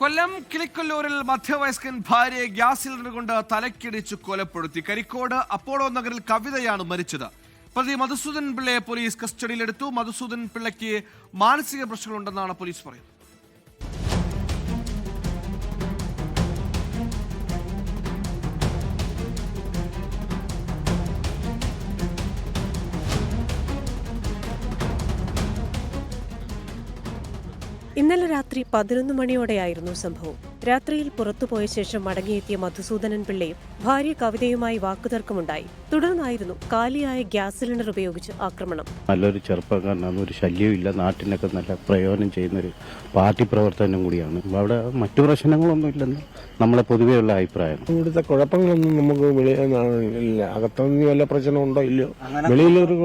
കൊല്ലം കിളിക്കൊല്ലൂരിൽ മധ്യവയസ്കൻ ഭാര്യയെ gas cylinder കൊണ്ട് തലക്കിടിച്ച് കൊലപ്പെടുത്തി. കരിക്കോട് അപ്പോളോ നഗറിൽ കവിതയാണ് മരിച്ചത്. പ്രതി മധുസൂദൻ പിള്ളയെ പോലീസ് കസ്റ്റഡിയിലെടുത്തു. മധുസൂദൻ പിള്ളയ്ക്ക് മാനസിക പ്രശ്നങ്ങളുണ്ടെന്നാണ് പോലീസ് പറയുന്നത്. ഇന്നലെ രാത്രി 11 മണിയോടെയായിരുന്നു സംഭവം. രാത്രിയിൽ പുറത്തുപോയ ശേഷം മടങ്ങിയെത്തിയ മധുസൂദനൻ പിള്ളയും ഭാര്യ കവിതയുമായി വാക്കുതർക്കമുണ്ടായി. തുടർന്നായിരുന്നു കാലിയായ ഗ്യാസ് സിലിണ്ടർ ഉപയോഗിച്ച് ആക്രമണം. നല്ലൊരു ചെറുപ്പക്കാരനാണ്, ഒരു ശല്യമില്ല, നാട്ടിനൊക്കെ നല്ല പ്രയോജനം ചെയ്യുന്നൊരു പാർട്ടി പ്രവർത്തനം കൂടിയാണ്. അവിടെ മറ്റു പ്രശ്നങ്ങളൊന്നും ഇല്ലെന്ന് നമ്മളെ പൊതുവെയുള്ള അഭിപ്രായം. ഇവിടുത്തെ കുഴപ്പങ്ങളൊന്നും നമുക്ക് ഇല്ല. അകത്തൊന്നും വല്ല പ്രശ്നമുണ്ടോ ഇല്ലയോ, വെളിയിലൊരു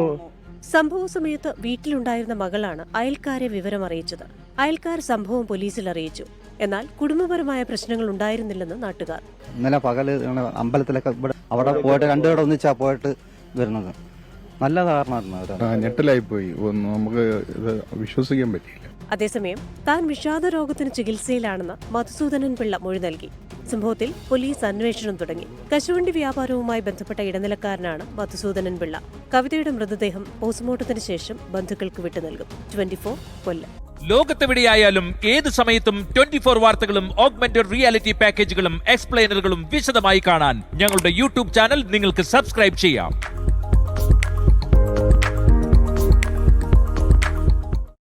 സംഭവ സമയത്ത് വീട്ടിലുണ്ടായിരുന്ന മകളാണ് അയൽക്കാരെ വിവരം അറിയിച്ചത്. അയൽക്കാർ സംഭവം പോലീസിൽ അറിയിച്ചു. എന്നാൽ കുടുംബപരമായ പ്രശ്നങ്ങൾ ഉണ്ടായിരുന്നില്ലെന്ന് നാട്ടുകാർ. ഇന്നലെ പകല് അമ്പലത്തിലൊക്കെ അവിടെ പോയിട്ട് രണ്ടുപേരുടെ ഒന്നിച്ചാ പോയിട്ട് വരുന്നത്. നല്ല കാരണമായിരുന്നു. ഞെട്ടലായി പോയി, നമുക്ക് ഇത് വിശ്വസിക്കാൻ പറ്റിയില്ല. അതേസമയം താൻ വിഷാദ രോഗത്തിന് ചികിത്സയിലാണെന്ന് മധുസൂദനൻ പിള്ള മൊഴി നൽകി. സംഭവത്തിൽ പോലീസ് അന്വേഷണം തുടങ്ങി. കശുവണ്ടി വ്യാപാരവുമായി ബന്ധപ്പെട്ട ഇടനിലക്കാരനാണ് മധുസൂദനൻ പിള്ള. കവിതയുടെ മൃതദേഹം പോസ്റ്റ്മോർട്ടത്തിന് ശേഷം ബന്ധുക്കൾക്ക് വിട്ടു നൽകും. 24 കൊല്ലം. ലോകത്തെവിടെയായാലും ഏത് സമയത്തും 24 വാർത്തകളും ഓഗ്മെന്റഡ് റിയാലിറ്റി പാക്കേജുകളും എക്സ്പ്ലെയിനറുകളും വിശദമായി കാണാൻ ഞങ്ങളുടെ യൂട്യൂബ് ചാനൽ നിങ്ങൾക്ക് സബ്സ്ക്രൈബ് ചെയ്യാം.